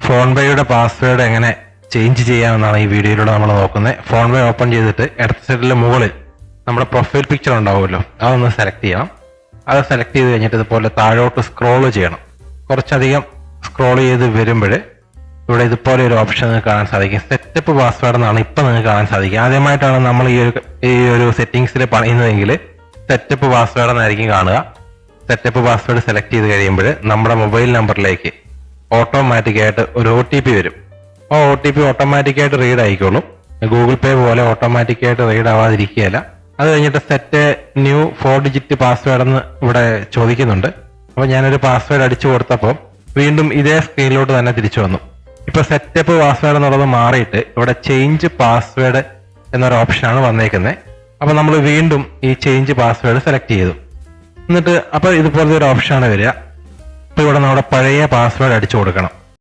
ഫോൺപേയുടെ password എങ്ങനെ change ചെയ്യാമെന്നാണ് ഈ വീഡിയോയിലൂടെ നമ്മൾ നോക്കുന്നത്. ഫോൺപേ ഓപ്പൺ ചെയ്തിട്ട് ഇടത് സൈഡിലെ മുകളിൽ നമ്മുടെ പ്രൊഫൈൽ പിക്ചർ ഉണ്ടാവുമല്ലോ, അതൊന്ന് സെലക്ട് ചെയ്യണം. അത് സെലക്ട് ചെയ്ത് കഴിഞ്ഞിട്ട് ഇതുപോലെ താഴോട്ട് സ്ക്രോൾ ചെയ്യണം. കുറച്ചധികം സ്ക്രോൾ ചെയ്ത് വരുമ്പോൾ ഇവിടെ ഇതുപോലെ ഒരു ഓപ്ഷൻ നിങ്ങൾക്ക് കാണാൻ സാധിക്കും. സെറ്റപ്പ് പാസ്വേഡ് എന്നാണ് ഇപ്പം നിങ്ങൾക്ക് കാണാൻ സാധിക്കും. ആദ്യമായിട്ടാണ് നമ്മൾ ഈ ഒരു സെറ്റിംഗ്സിൽ പണിയുന്നതെങ്കിൽ സെറ്റപ്പ് പാസ്വേഡ് എന്നായിരിക്കും കാണുക. സെറ്റപ്പ് പാസ്വേഡ് സെലക്ട് ചെയ്ത് കഴിയുമ്പോൾ നമ്മുടെ മൊബൈൽ നമ്പറിലേക്ക് ഓട്ടോമാറ്റിക്കായിട്ട് ഒരു OTP വരും. ആ OTP ഓട്ടോമാറ്റിക്കായിട്ട് റീഡ് ആയിക്കോളും. ഗൂഗിൾ പേ പോലെ ഓട്ടോമാറ്റിക്കായിട്ട് റീഡ് ആവാതിരിക്കുകയല്ല. അത് കഴിഞ്ഞിട്ട് സെറ്റ് ന്യൂ 4 ഡിജിറ്റ് പാസ്വേഡ് എന്ന് ഇവിടെ ചോദിക്കുന്നുണ്ട്. അപ്പോൾ ഞാനൊരു പാസ്വേഡ് അടിച്ചു കൊടുത്തപ്പോൾ വീണ്ടും ഇതേ സ്ക്രീനിലോട്ട് തന്നെ തിരിച്ചു വന്നു. ഇപ്പൊ സെറ്റപ്പ് പാസ്വേഡ് എന്നുള്ളത് മാറിയിട്ട് ഇവിടെ ചേഞ്ച് പാസ്വേഡ് എന്നൊരു ഓപ്ഷനാണ് വന്നേക്കുന്നത്. അപ്പൊ നമ്മൾ വീണ്ടും ഈ ചേഞ്ച് പാസ്വേഡ് സെലക്ട് ചെയ്തു. എന്നിട്ട് അപ്പൊ ഇതുപോലത്തെ ഒരു ഓപ്ഷനാണ് വരിക. അപ്പൊ ഇവിടെ നമ്മുടെ പഴയ പാസ്വേഡ് അടിച്ചു കൊടുക്കണം.